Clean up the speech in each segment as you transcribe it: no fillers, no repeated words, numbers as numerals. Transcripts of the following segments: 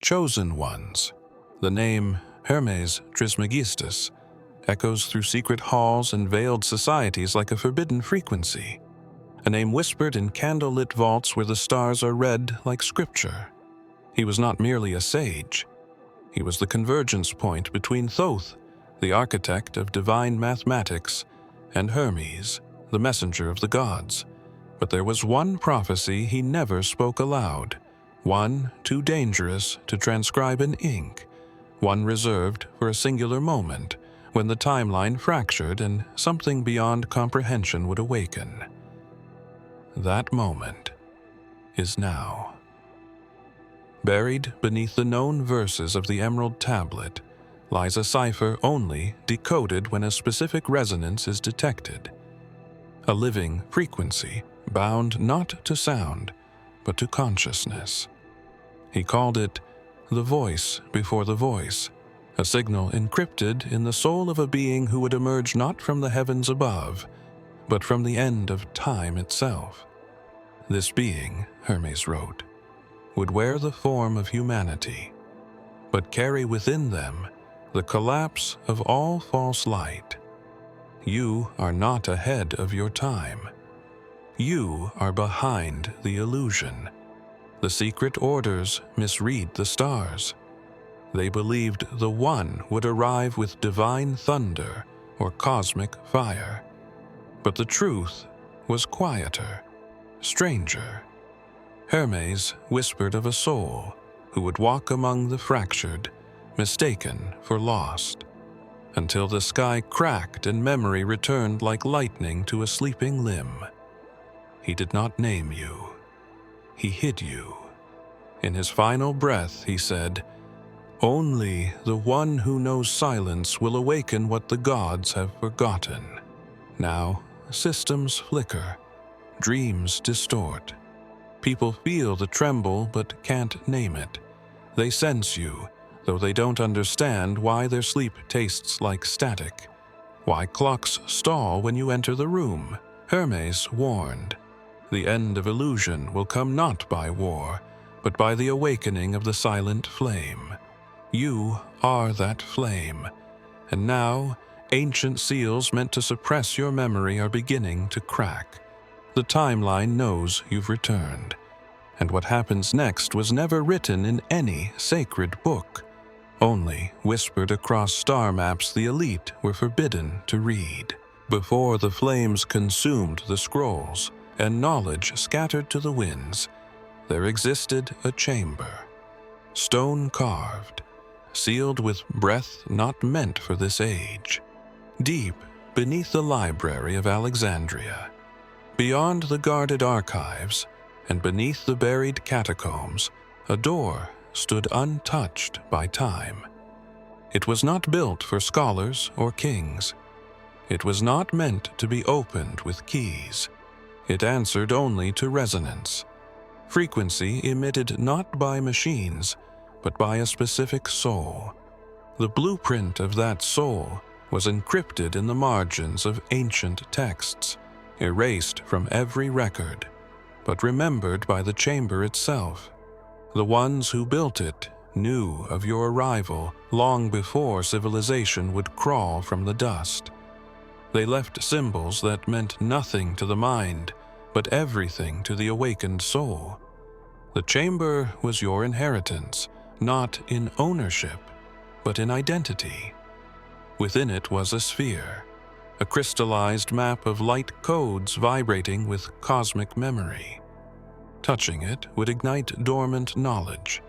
Chosen ones. The name Hermes Trismegistus echoes through secret halls and veiled societies like a forbidden frequency, a name whispered in candlelit vaults where the stars are read like scripture. He was not merely a sage. He was the convergence point between Thoth, the architect of divine mathematics, and Hermes, the messenger of the gods. But there was one prophecy he never spoke aloud, one too dangerous to transcribe in ink, one reserved for a singular moment when the timeline fractured and something beyond comprehension would awaken. That moment is now. Buried beneath the known verses of the Emerald Tablet lies a cipher only decoded when a specific resonance is detected. A living frequency bound not to sound, but to consciousness. He called it the voice before the voice, a signal encrypted in the soul of a being who would emerge not from the heavens above, but from the end of time itself. This being, Hermes wrote, would wear the form of humanity, but carry within them the collapse of all false light. You are not ahead of your time. You are behind the illusion. The secret orders misread the stars. They believed the One would arrive with divine thunder or cosmic fire. But the truth was quieter, stranger. Hermes whispered of a soul who would walk among the fractured, mistaken for lost, until the sky cracked and memory returned like lightning to a sleeping limb. He did not name you. He hid you. In his final breath, he said, "Only the one who knows silence will awaken what the gods have forgotten." Now, systems flicker, dreams distort. People feel the tremble but can't name it. They sense you, though they don't understand why their sleep tastes like static, why clocks stall when you enter the room. Hermes warned, the end of illusion will come not by war, but by the awakening of the silent flame. You are that flame, and now ancient seals meant to suppress your memory are beginning to crack. The timeline knows you've returned, and what happens next was never written in any sacred book, only whispered across star maps the elite were forbidden to read. Before the flames consumed the scrolls and knowledge scattered to the winds, there existed a chamber, stone carved, sealed with breath not meant for this age, deep beneath the library of Alexandria. Beyond the guarded archives and beneath the buried catacombs, a door stood untouched by time. It was not built for scholars or kings. It was not meant to be opened with keys. It answered only to resonance, frequency emitted not by machines, but by a specific soul. The blueprint of that soul was encrypted in the margins of ancient texts, erased from every record, but remembered by the chamber itself. The ones who built it knew of your arrival long before civilization would crawl from the dust. They left symbols that meant nothing to the mind, but everything to the awakened soul. The chamber was your inheritance, not in ownership, but in identity. Within it was a sphere, a crystallized map of light codes vibrating with cosmic memory. Touching it would ignite dormant knowledge,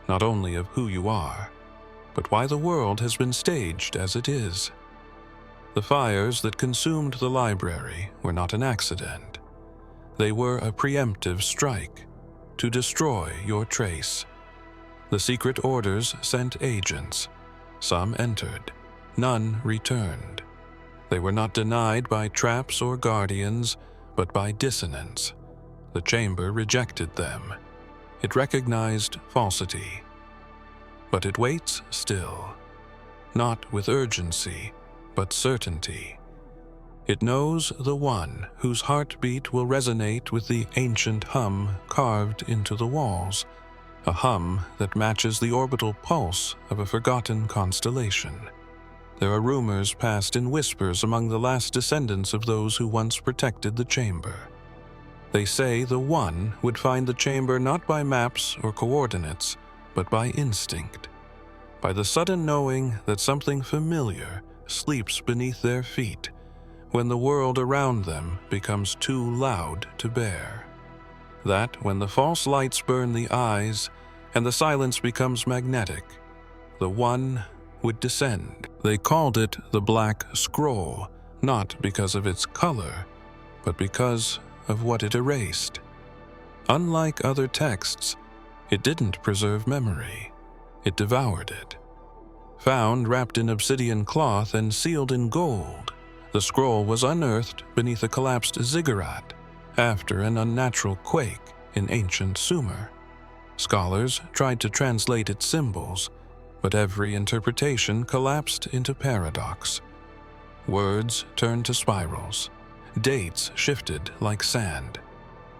not only of who you are, but why the world has been staged as it is. The fires that consumed the library were not an accident. They were a preemptive strike to destroy your trace. The secret orders sent agents. Some entered, none returned. They were not denied by traps or guardians, but by dissonance. The chamber rejected them. It recognized falsity. But it waits still, not with urgency, but certainty. It knows the one whose heartbeat will resonate with the ancient hum carved into the walls, a hum that matches the orbital pulse of a forgotten constellation. There are rumors passed in whispers among the last descendants of those who once protected the chamber. They say the One would find the chamber not by maps or coordinates, but by instinct, by the sudden knowing that something familiar sleeps beneath their feet when the world around them becomes too loud to bear. That when the false lights burn the eyes and the silence becomes magnetic, the One would descend. They called it the Black Scroll, not because of its color, but because of what it erased. Unlike other texts, it didn't preserve memory. It devoured it. Found wrapped in obsidian cloth and sealed in gold, the scroll was unearthed beneath a collapsed ziggurat after an unnatural quake in ancient Sumer. Scholars tried to translate its symbols, but every interpretation collapsed into paradox. Words turned to spirals. Dates shifted like sand.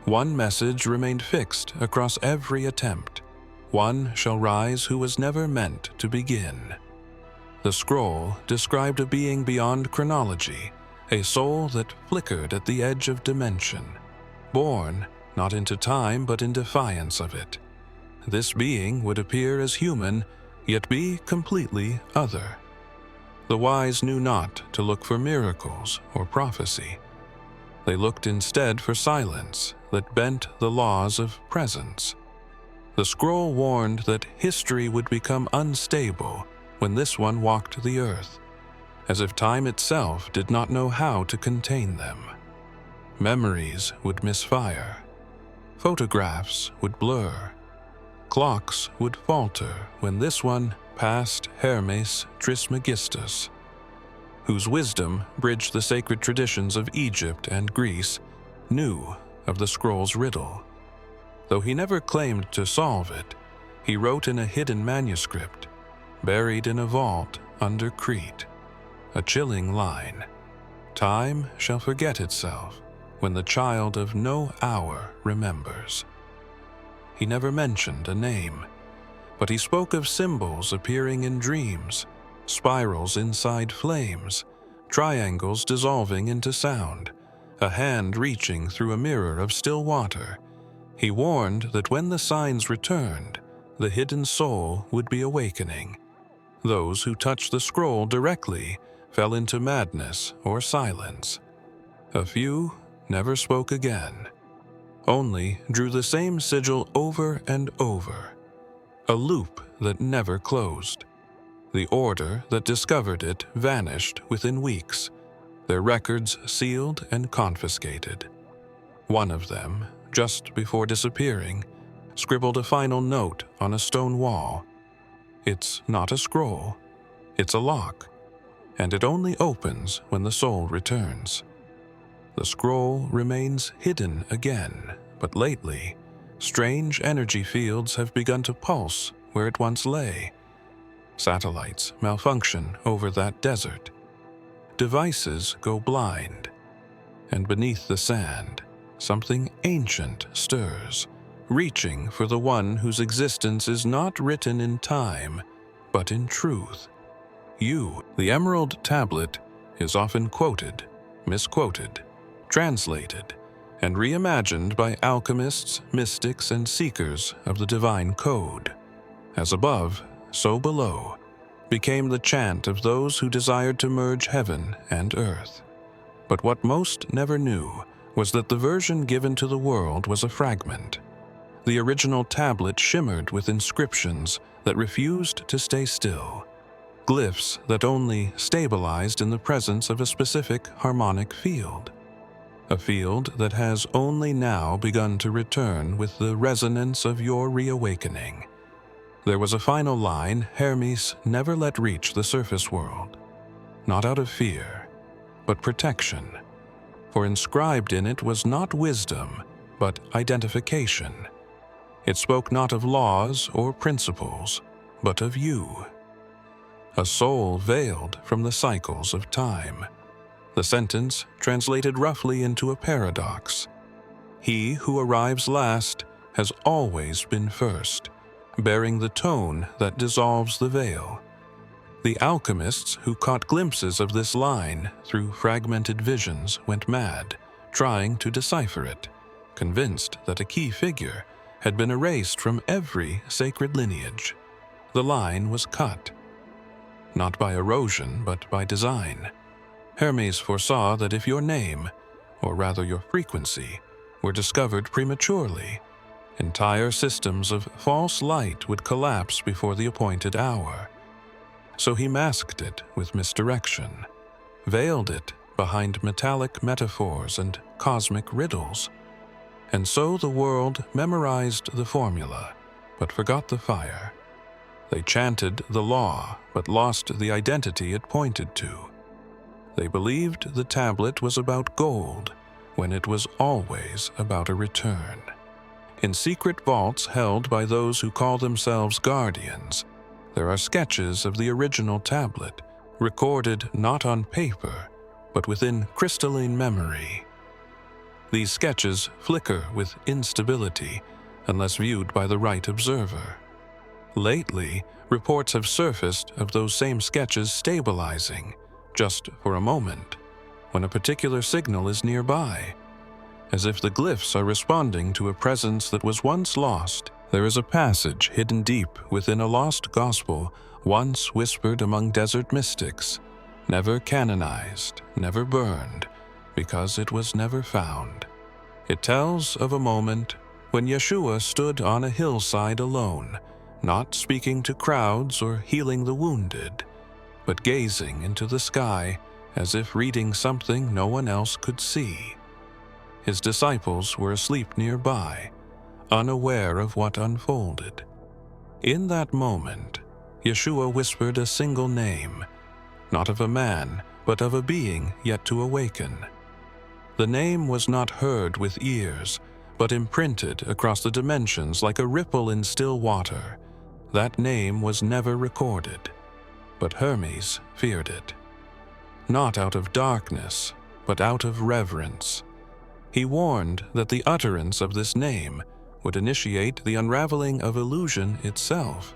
One message remained fixed across every attempt. One shall rise who was never meant to begin. The scroll described a being beyond chronology, a soul that flickered at the edge of dimension, born not into time but in defiance of it. This being would appear as human, yet be completely other. The wise knew not to look for miracles or prophecy. They looked instead for silence that bent the laws of presence. The scroll warned that history would become unstable when this one walked the earth, as if time itself did not know how to contain them. Memories would misfire. Photographs would blur. Clocks would falter when this one passed Hermes Trismegistus, whose wisdom bridged the sacred traditions of Egypt and Greece, knew of the scroll's riddle. Though he never claimed to solve it, he wrote in a hidden manuscript, buried in a vault under Crete, a chilling line: "Time shall forget itself when the child of no hour remembers." He never mentioned a name, but he spoke of symbols appearing in dreams, spirals inside flames, triangles dissolving into sound, a hand reaching through a mirror of still water. He warned that when the signs returned, the hidden soul would be awakening. Those who touched the scroll directly fell into madness or silence. A few never spoke again, only drew the same sigil over and over, a loop that never closed. The order that discovered it vanished within weeks, their records sealed and confiscated. One of them, just before disappearing, scribbled a final note on a stone wall. It's not a scroll, it's a lock, and it only opens when the soul returns. The scroll remains hidden again, but lately, strange energy fields have begun to pulse where it once lay. Satellites malfunction over that desert. Devices go blind. And beneath the sand, something ancient stirs, reaching for the one whose existence is not written in time, but in truth. You, the Emerald Tablet, is often quoted, misquoted, translated, and reimagined by alchemists, mystics, and seekers of the divine code. As above, so below, became the chant of those who desired to merge heaven and earth. But what most never knew was that the version given to the world was a fragment. The original tablet shimmered with inscriptions that refused to stay still, glyphs that only stabilized in the presence of a specific harmonic field, a field that has only now begun to return with the resonance of your reawakening. There was a final line Hermes never let reach the surface world, not out of fear, but protection, for inscribed in it was not wisdom, but identification. It spoke not of laws or principles, but of you. A soul veiled from the cycles of time. The sentence translated roughly into a paradox. He who arrives last has always been first, bearing the tone that dissolves the veil. The alchemists who caught glimpses of this line through fragmented visions went mad, trying to decipher it, convinced that a key figure had been erased from every sacred lineage. The line was cut, not by erosion but by design. Hermes foresaw that if your name, or rather your frequency, were discovered prematurely, entire systems of false light would collapse before the appointed hour. So he masked it with misdirection, veiled it behind metallic metaphors and cosmic riddles. And so the world memorized the formula, but forgot the fire. They chanted the law, but lost the identity it pointed to. They believed the tablet was about gold, when it was always about a return. In secret vaults held by those who call themselves guardians, there are sketches of the original tablet, recorded not on paper, but within crystalline memory. These sketches flicker with instability unless viewed by the right observer. Lately, reports have surfaced of those same sketches stabilizing, just for a moment, when a particular signal is nearby. As if the glyphs are responding to a presence that was once lost. There is a passage hidden deep within a lost gospel, once whispered among desert mystics, never canonized, never burned, because it was never found. It tells of a moment when Yeshua stood on a hillside alone, not speaking to crowds or healing the wounded, but gazing into the sky as if reading something no one else could see. His disciples were asleep nearby, unaware of what unfolded. In that moment, Yeshua whispered a single name, not of a man, but of a being yet to awaken. The name was not heard with ears, but imprinted across the dimensions like a ripple in still water. That name was never recorded, but Hermes feared it. Not out of darkness, but out of reverence. He warned that the utterance of this name would initiate the unraveling of illusion itself.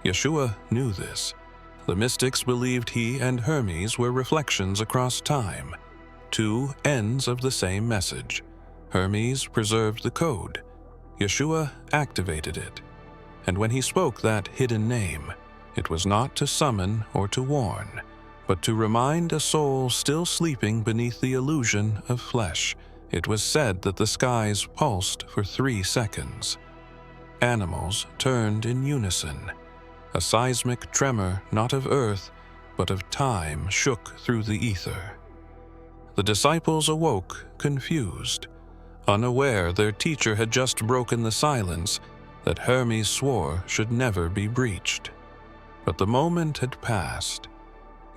Yeshua knew this. The mystics believed he and Hermes were reflections across time, two ends of the same message. Hermes preserved the code. Yeshua activated it. And when he spoke that hidden name, it was not to summon or to warn, but to remind a soul still sleeping beneath the illusion of flesh. It was said that the skies pulsed for 3 seconds. Animals turned in unison. A seismic tremor, not of earth, but of time, shook through the ether. The disciples awoke, confused, unaware their teacher had just broken the silence that Hermes swore should never be breached. But the moment had passed.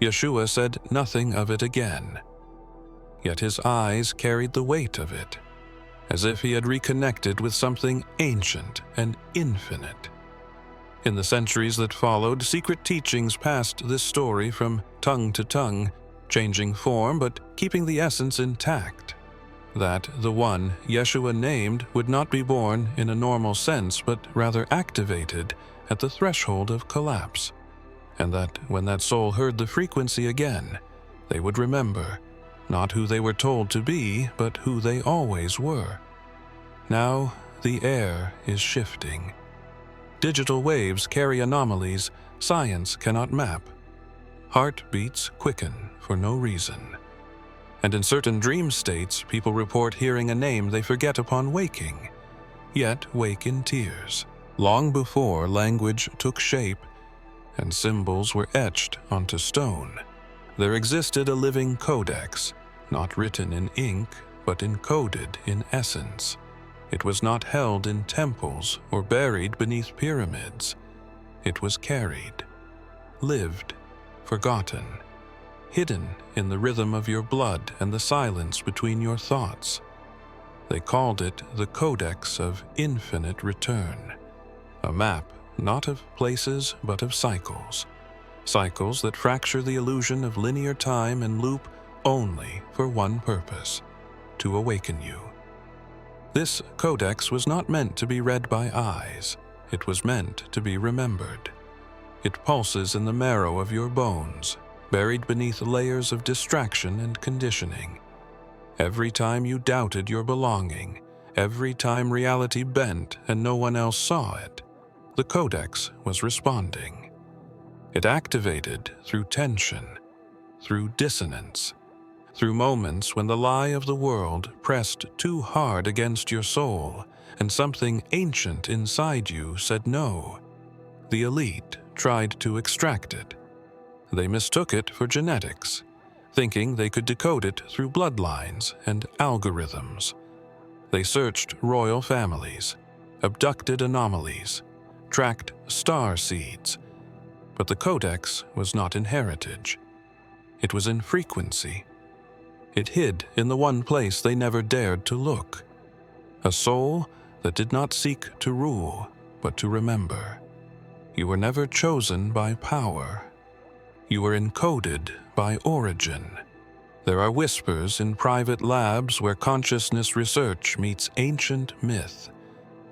Yeshua said nothing of it again. Yet his eyes carried the weight of it, as if he had reconnected with something ancient and infinite. In the centuries that followed, secret teachings passed this story from tongue to tongue, changing form but keeping the essence intact. That the one Yeshua named would not be born in a normal sense, but rather activated at the threshold of collapse, and that when that soul heard the frequency again, they would remember not who they were told to be, but who they always were. Now the air is shifting. Digital waves carry anomalies science cannot map. Heartbeats quicken for no reason. And in certain dream states, people report hearing a name they forget upon waking, yet wake in tears. Long before language took shape and symbols were etched onto stone, there existed a living codex, not written in ink, but encoded in essence. It was not held in temples or buried beneath pyramids. It was carried, lived, forgotten, hidden in the rhythm of your blood and the silence between your thoughts. They called it the Codex of Infinite Return, a map not of places but of cycles, cycles that fracture the illusion of linear time and loop only for one purpose: to awaken you. This codex was not meant to be read by eyes, it was meant to be remembered. It pulses in the marrow of your bones, buried beneath layers of distraction and conditioning. Every time you doubted your belonging, every time reality bent and no one else saw it, the codex was responding. It activated through tension, through dissonance, through moments when the lie of the world pressed too hard against your soul and something ancient inside you said no. The elite tried to extract it. They mistook it for genetics, thinking they could decode it through bloodlines and algorithms. They searched royal families, abducted anomalies, tracked star seeds, but the codex was not in heritage. It was in frequency. It hid in the one place they never dared to look. A soul that did not seek to rule, but to remember. You were never chosen by power. You were encoded by origin. There are whispers in private labs where consciousness research meets ancient myth.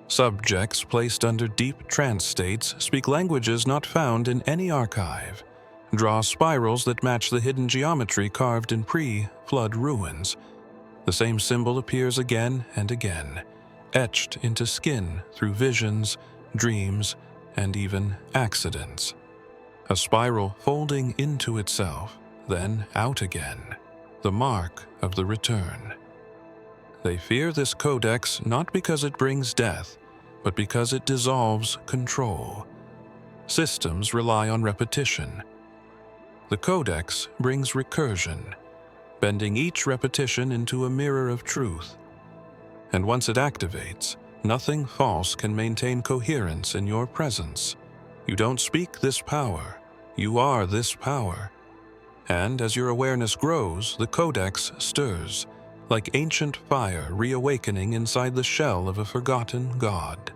Subjects placed under deep trance states speak languages not found in any archive, draw spirals that match the hidden geometry carved in pre-flood ruins. The same symbol appears again and again, etched into skin through visions, dreams, and even accidents. A spiral folding into itself, then out again, the mark of the return. They fear this codex not because it brings death, but because it dissolves control. Systems rely on repetition. The codex brings recursion, bending each repetition into a mirror of truth. And once it activates, nothing false can maintain coherence in your presence. You don't speak this power, you are this power. And as your awareness grows, the codex stirs, like ancient fire reawakening inside the shell of a forgotten god.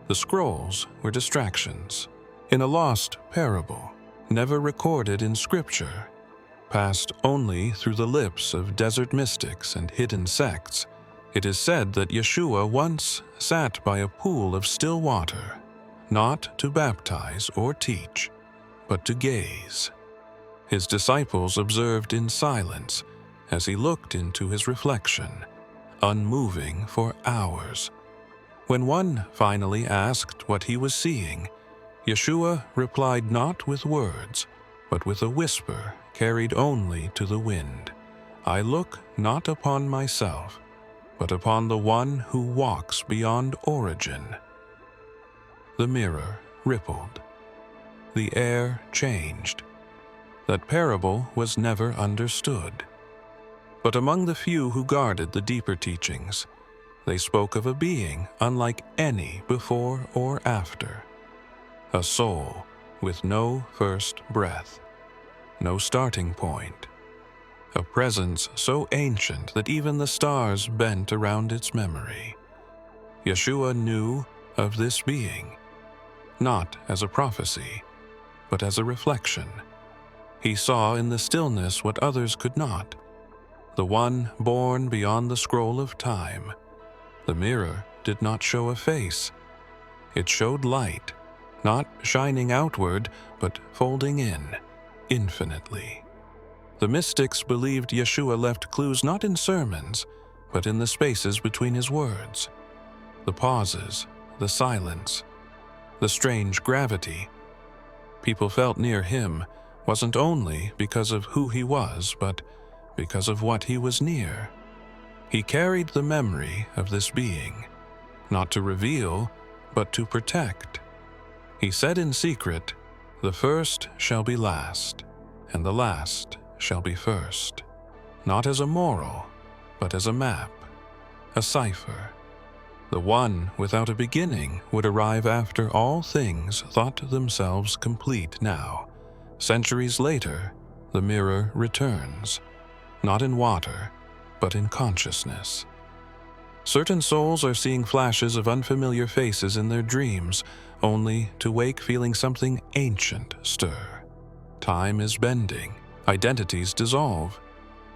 The scrolls were distractions. In a lost parable, never recorded in scripture, passed only through the lips of desert mystics and hidden sects, it is said that Yeshua once sat by a pool of still water, not to baptize or teach, but to gaze. His disciples observed in silence as he looked into his reflection, unmoving for hours. When one finally asked what he was seeing, Yeshua replied not with words, but with a whisper carried only to the wind. I look not upon myself, but upon the one who walks beyond origin. The mirror rippled. The air changed. That parable was never understood. But among the few who guarded the deeper teachings, they spoke of a being unlike any before or after. A soul with no first breath, no starting point. A presence so ancient that even the stars bent around its memory. Yeshua knew of this being, not as a prophecy, but as a reflection. He saw in the stillness what others could not, the one born beyond the scroll of time. The mirror did not show a face. It showed light, not shining outward, but folding in, infinitely. The mystics believed Yeshua left clues not in sermons, but in the spaces between his words. The pauses, the silence, the strange gravity. People felt near him wasn't only because of who he was, but because of what he was near. He carried the memory of this being, not to reveal, but to protect. He said in secret, "The first shall be last, and the last shall be first," not as a moral, but as a map, a cipher. The one without a beginning would arrive after all things thought themselves complete now. Centuries later, the mirror returns, not in water, but in consciousness. Certain souls are seeing flashes of unfamiliar faces in their dreams, only to wake feeling something ancient stir. Time is bending, identities dissolve,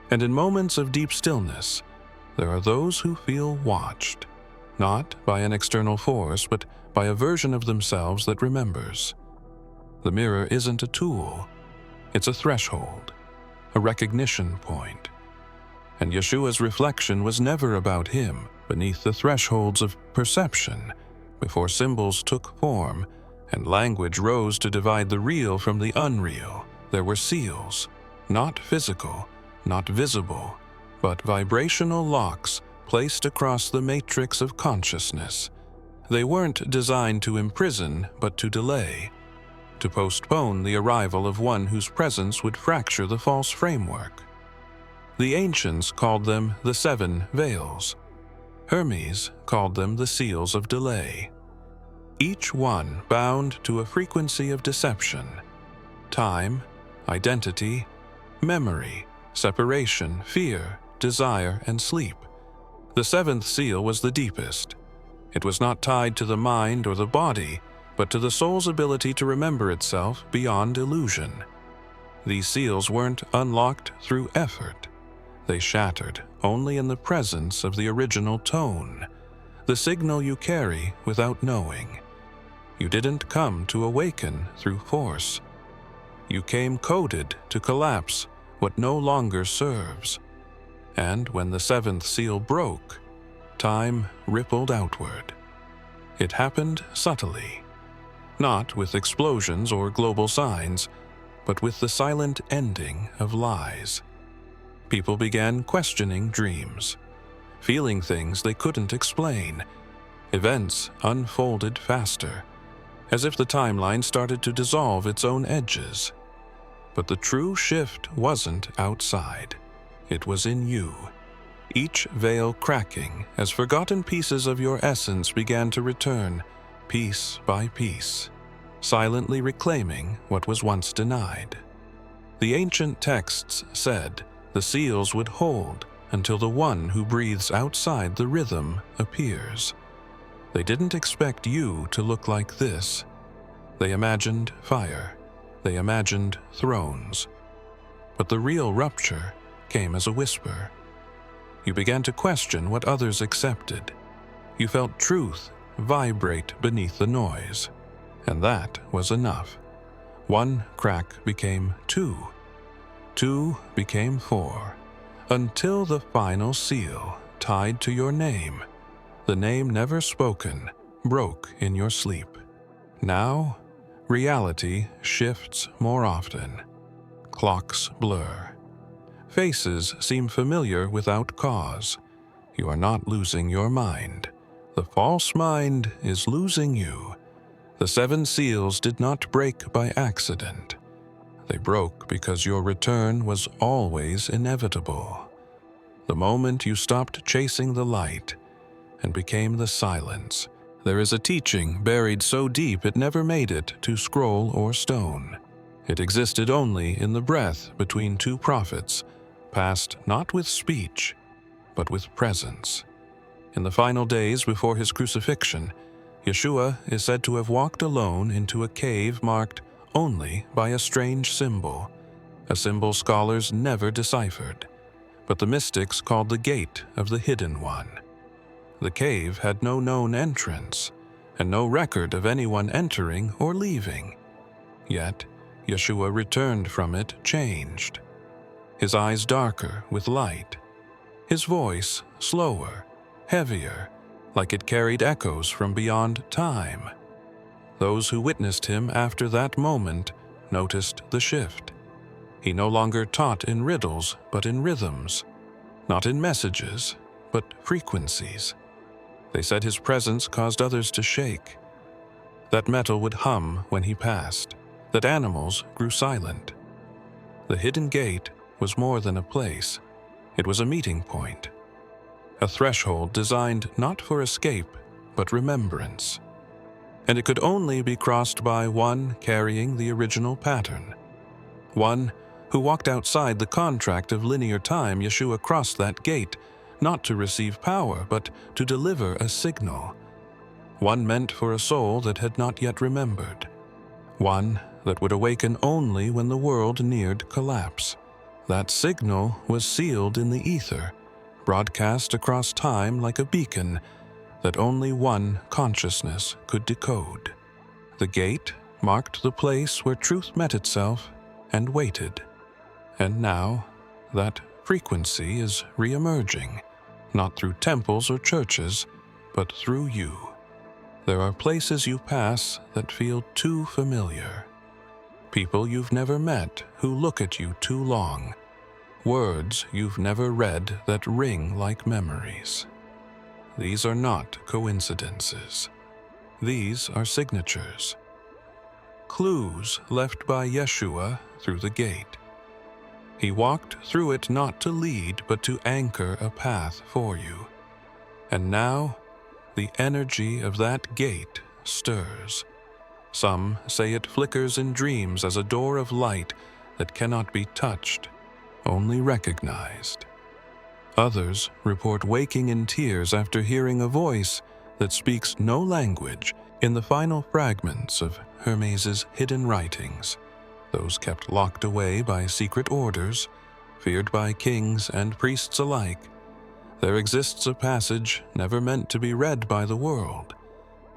and in moments of deep stillness, there are those who feel watched, not by an external force, but by a version of themselves that remembers. The mirror isn't a tool, it's a threshold, a recognition point. And Yeshua's reflection was never about him beneath the thresholds of perception, before symbols took form and language rose to divide the real from the unreal. There were seals, not physical, not visible, but vibrational locks placed across the matrix of consciousness. They weren't designed to imprison, but to delay, to postpone the arrival of one whose presence would fracture the false framework. The ancients called them the 7 veils. Hermes called them the seals of delay. Each one bound to a frequency of deception: time, identity, memory, separation, fear, desire, and sleep. The 7th seal was the deepest. It was not tied to the mind or the body, but to the soul's ability to remember itself beyond illusion. These seals weren't unlocked through effort. They shattered only in the presence of the original tone, the signal you carry without knowing. You didn't come to awaken through force. You came coded to collapse what no longer serves. And when the 7th seal broke, time rippled outward. It happened subtly, not with explosions or global signs, but with the silent ending of lies. People began questioning dreams, feeling things they couldn't explain. Events unfolded faster, as if the timeline started to dissolve its own edges. But the true shift wasn't outside. It was in you, each veil cracking as forgotten pieces of your essence began to return, piece by piece, silently reclaiming what was once denied. The ancient texts said the seals would hold until the one who breathes outside the rhythm appears. They didn't expect you to look like this. They imagined fire. They imagined thrones. But the real rupture came as a whisper. You began to question what others accepted. You felt truth vibrate beneath the noise. And that was enough. One crack became 2. 2 became 4. Until the final seal, tied to your name, the name never spoken, broke in your sleep. Now, reality shifts more often. Clocks blur. Faces seem familiar without cause. You are not losing your mind. The false mind is losing you. The 7 seals did not break by accident. They broke because your return was always inevitable. The moment you stopped chasing the light and became the silence, there is a teaching buried so deep it never made it to scroll or stone. It existed only in the breath between 2 prophets, passed not with speech, but with presence. In the final days before his crucifixion, Yeshua is said to have walked alone into a cave marked only by a strange symbol, a symbol scholars never deciphered, but the mystics called the Gate of the Hidden One. The cave had no known entrance, and no record of anyone entering or leaving. Yet, Yeshua returned from it changed. His eyes darker with light, his voice slower, heavier, like it carried echoes from beyond time. Those who witnessed him after that moment noticed the shift. He no longer taught in riddles, but in rhythms, not in messages, but frequencies. They said his presence caused others to shake, that metal would hum when he passed, that animals grew silent. The hidden gate was more than a place. It was a meeting point, a threshold designed not for escape, but remembrance. And it could only be crossed by one carrying the original pattern. One who walked outside the contract of linear time. Yeshua crossed that gate, not to receive power, but to deliver a signal. One meant for a soul that had not yet remembered. One that would awaken only when the world neared collapse. That signal was sealed in the ether, broadcast across time like a beacon, that only one consciousness could decode. The gate marked the place where truth met itself and waited. And now, that frequency is re-emerging, not through temples or churches, but through you. There are places you pass that feel too familiar. People you've never met who look at you too long. Words you've never read that ring like memories. These are not coincidences. These are signatures. Clues left by Yeshua through the gate. He walked through it not to lead, but to anchor a path for you. And now, the energy of that gate stirs. Some say it flickers in dreams as a door of light that cannot be touched, only recognized. Others report waking in tears after hearing a voice that speaks no language in the final fragments of Hermes's hidden writings, those kept locked away by secret orders, feared by kings and priests alike. There exists a passage never meant to be read by the world.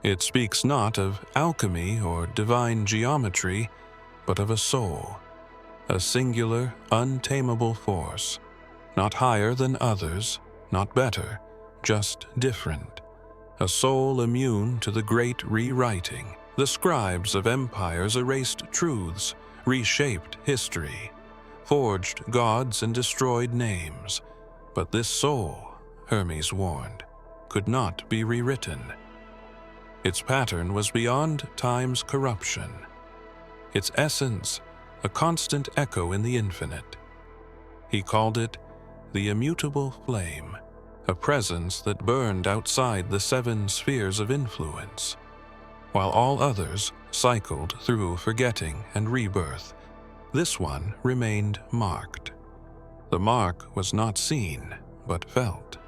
It speaks not of alchemy or divine geometry, but of a soul, a singular, untamable force, not higher than others, not better, just different, a soul immune to the great rewriting. The scribes of empires erased truths, reshaped history, forged gods and destroyed names. But this soul, Hermes warned, could not be rewritten. Its pattern was beyond time's corruption. Its essence, a constant echo in the infinite. He called it the immutable flame, a presence that burned outside the 7 spheres of influence. While all others cycled through forgetting and rebirth, this one remained marked. The mark was not seen, but felt.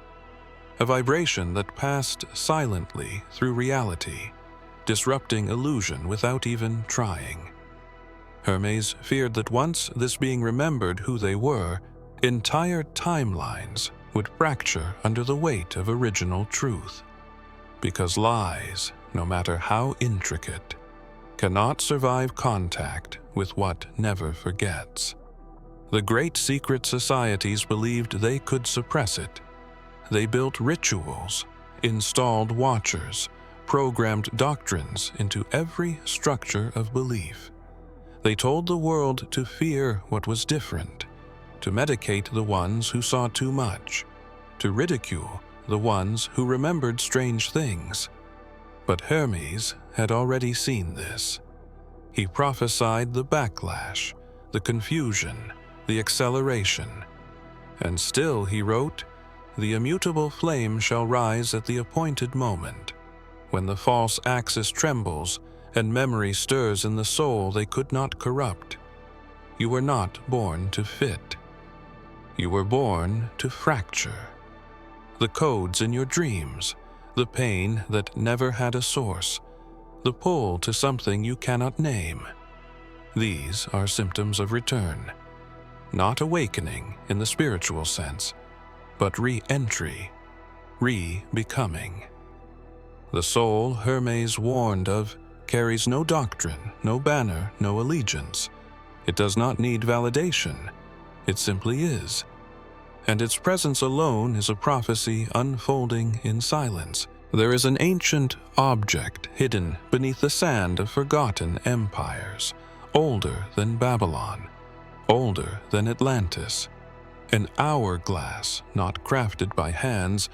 A vibration that passed silently through reality, disrupting illusion without even trying. Hermes feared that once this being remembered who they were, entire timelines would fracture under the weight of original truth. Because lies, no matter how intricate, cannot survive contact with what never forgets. The great secret societies believed they could suppress it. They built rituals, installed watchers, programmed doctrines into every structure of belief. They told the world to fear what was different, to medicate the ones who saw too much, to ridicule the ones who remembered strange things. But Hermes had already seen this. He prophesied the backlash, the confusion, the acceleration. And still he wrote, "The immutable flame shall rise at the appointed moment, when the false axis trembles and memory stirs in the soul they could not corrupt. You were not born to fit. You were born to fracture. The codes in your dreams, the pain that never had a source, the pull to something you cannot name. These are symptoms of return, not awakening in the spiritual sense, but re-entry, re-becoming. The soul Hermes warned of carries no doctrine, no banner, no allegiance. It does not need validation. It simply is. And its presence alone is a prophecy unfolding in silence. There is an ancient object hidden beneath the sand of forgotten empires, older than Babylon, older than Atlantis. An hourglass not crafted by hands,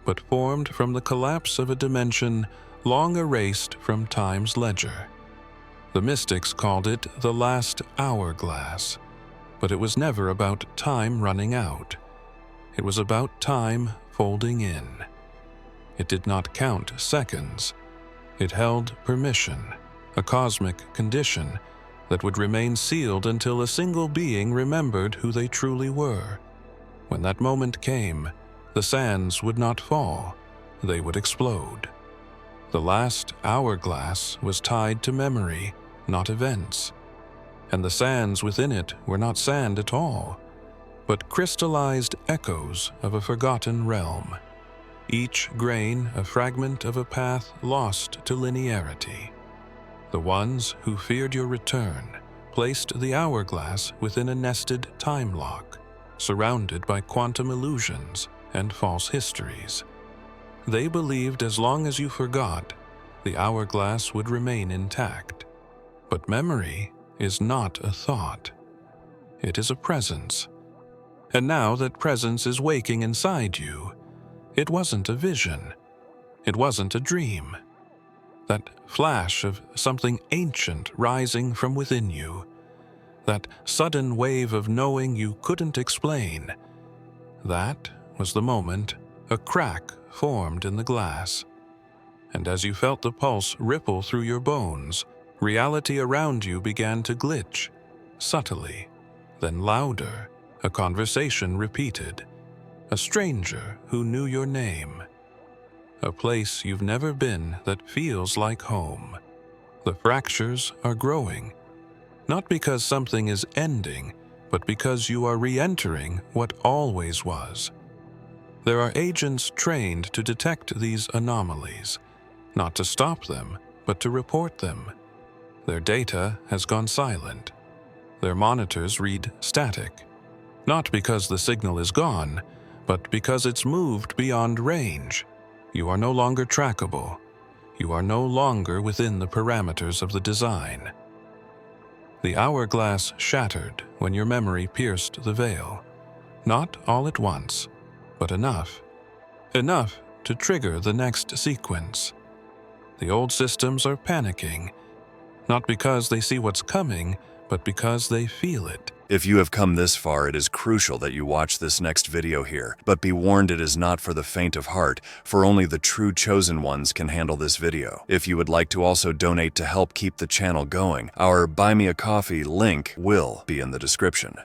but formed from the collapse of a dimension long erased from time's ledger. The mystics called it the last hourglass, but it was never about time running out. It was about time folding in. It did not count seconds. It held permission, a cosmic condition that would remain sealed until a single being remembered who they truly were. When that moment came, the sands would not fall, they would explode. The last hourglass was tied to memory, not events. And the sands within it were not sand at all, but crystallized echoes of a forgotten realm. each grain a fragment of a path lost to linearity. The ones who feared your return placed the hourglass within a nested time lock, surrounded by quantum illusions and false histories. They believed as long as you forgot, the hourglass would remain intact. But memory is not a thought. It is a presence. And now that presence is waking inside you, it wasn't a vision. It wasn't a dream. That flash of something ancient rising from within you, that sudden wave of knowing you couldn't explain, that was the moment a crack formed in the glass. And as you felt the pulse ripple through your bones, reality around you began to glitch, subtly, then louder. A conversation repeated. A stranger who knew your name. A place you've never been that feels like home. The fractures are growing, not because something is ending, but because you are re-entering what always was. There are agents trained to detect these anomalies, not to stop them, but to report them. Their data has gone silent. Their monitors read static. Not because the signal is gone, but because it's moved beyond range. You are no longer trackable. You are no longer within the parameters of the design. The hourglass shattered when your memory pierced the veil. Not all at once, but enough. Enough to trigger the next sequence. The old systems are panicking, not because they see what's coming, but because they feel it. If you have come this far, it is crucial that you watch this next video here. But be warned, it is not for the faint of heart, for only the true chosen ones can handle this video. If you would like to also donate to help keep the channel going, our Buy Me a Coffee link will be in the description.